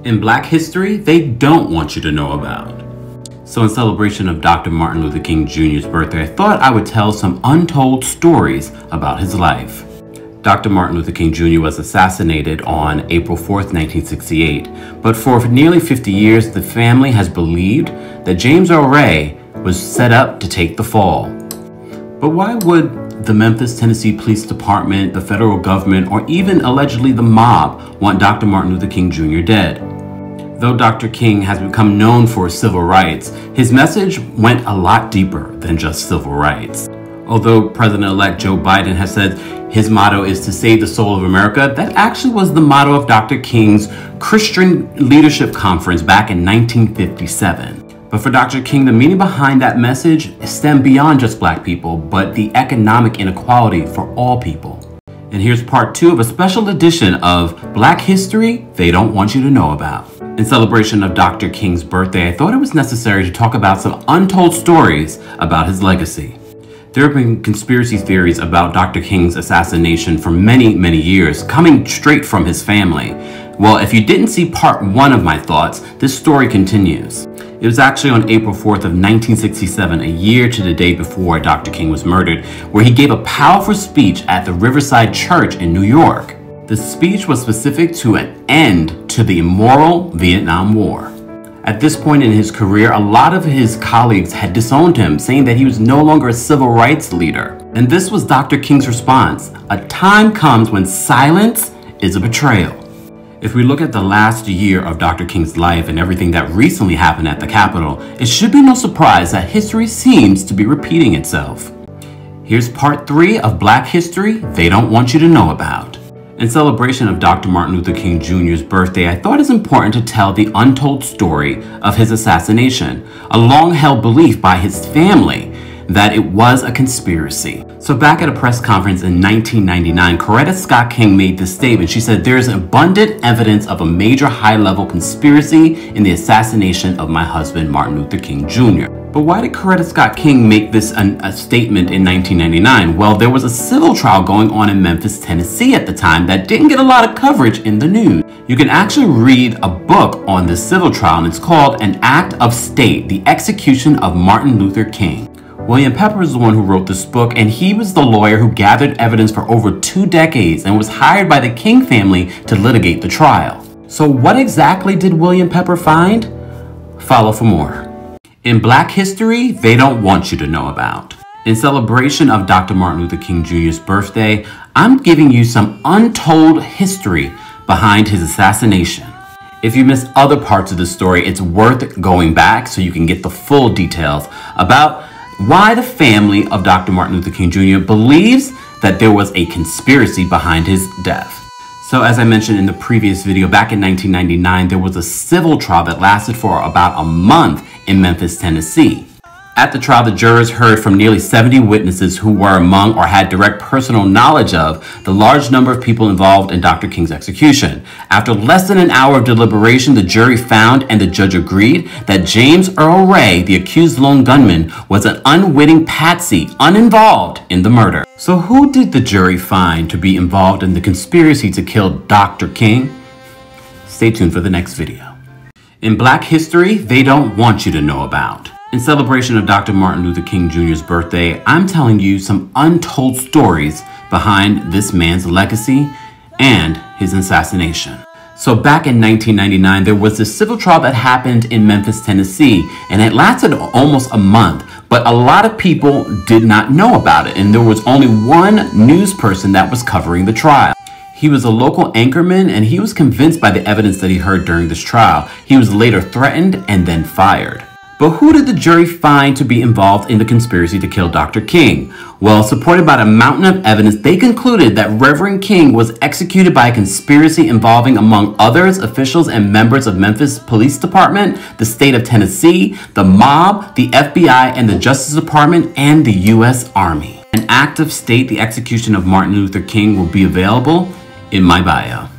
in Black history they don't want you to know about. So in celebration of Dr. Martin Luther King Jr.'s birthday, I thought I would tell some untold stories about his life. Dr. Martin Luther King Jr. was assassinated on April 4th, 1968, but for nearly 50 years, the family has believed that James Earl Ray was set up to take the fall. But why would the Memphis, Tennessee Police Department, the federal government, or even allegedly the mob want Dr. Martin Luther King Jr. dead? Though Dr. King has become known for civil rights, his message went a lot deeper than just civil rights. Although President-elect Joe Biden has said his motto is to save the soul of America, that actually was the motto of Dr. King's Christian Leadership Conference back in 1957. But for Dr. King, the meaning behind that message stemmed beyond just Black people, but the economic inequality for all people. And here's part 2 of a special edition of Black History They Don't Want You to Know About. In celebration of Dr. King's birthday, I thought it was necessary to talk about some untold stories about his legacy. There have been conspiracy theories about Dr. King's assassination for many, many years, coming straight from his family. Well, if you didn't see part 1 of my thoughts, this story continues. It was actually on April 4th of 1967, a year to the day before Dr. King was murdered, where he gave a powerful speech at the Riverside Church in New York. The speech was specific to an end to the immoral Vietnam War. At this point in his career, a lot of his colleagues had disowned him, saying that he was no longer a civil rights leader. And this was Dr. King's response: "A time comes when silence is a betrayal." If we look at the last year of Dr. King's life and everything that recently happened at the Capitol, it should be no surprise that history seems to be repeating itself. Here's part 3 of Black History They Don't Want You to Know About. In celebration of Dr. Martin Luther King Jr.'s birthday, I thought it's important to tell the untold story of his assassination, a long-held belief by his family that it was a conspiracy. So back at a press conference in 1999, Coretta Scott King made this statement. She said, "There is abundant evidence of a major high-level conspiracy in the assassination of my husband, Martin Luther King Jr." But why did Coretta Scott King make this a statement in 1999? Well, there was a civil trial going on in Memphis, Tennessee at the time that didn't get a lot of coverage in the news. You can actually read a book on this civil trial, and it's called An Act of State, The Execution of Martin Luther King. William Pepper is the one who wrote this book, and he was the lawyer who gathered evidence for over 2 decades and was hired by the King family to litigate the trial. So what exactly did William Pepper find? Follow for more. In Black History They Don't Want You to Know About. In celebration of Dr. Martin Luther King Jr.'s birthday, I'm giving you some untold history behind his assassination. If you missed other parts of the story, it's worth going back so you can get the full details about why the family of Dr. Martin Luther King Jr. believes that there was a conspiracy behind his death. So as I mentioned in the previous video, back in 1999, there was a civil trial that lasted for about a month in Memphis, Tennessee. At the trial, the jurors heard from nearly 70 witnesses who were among or had direct personal knowledge of the large number of people involved in Dr. King's execution. After less than an hour of deliberation, the jury found and the judge agreed that James Earl Ray, the accused lone gunman, was an unwitting patsy, uninvolved in the murder. So who did the jury find to be involved in the conspiracy to kill Dr. King? Stay tuned for the next video. In Black History They Don't Want You to Know About. In celebration of Dr. Martin Luther King Jr.'s birthday, I'm telling you some untold stories behind this man's legacy and his assassination. So back in 1999, there was this civil trial that happened in Memphis, Tennessee, and it lasted almost a month, but a lot of people did not know about it, and there was only one news person that was covering the trial. He was a local anchorman, and he was convinced by the evidence that he heard during this trial. He was later threatened and then fired. But who did the jury find to be involved in the conspiracy to kill Dr. King? Well, supported by a mountain of evidence, they concluded that Reverend King was executed by a conspiracy involving, among others, officials and members of Memphis Police Department, the state of Tennessee, the mob, the FBI, and the Justice Department, and the U.S. Army. An act of state, the execution of Martin Luther King, will be available in my bio.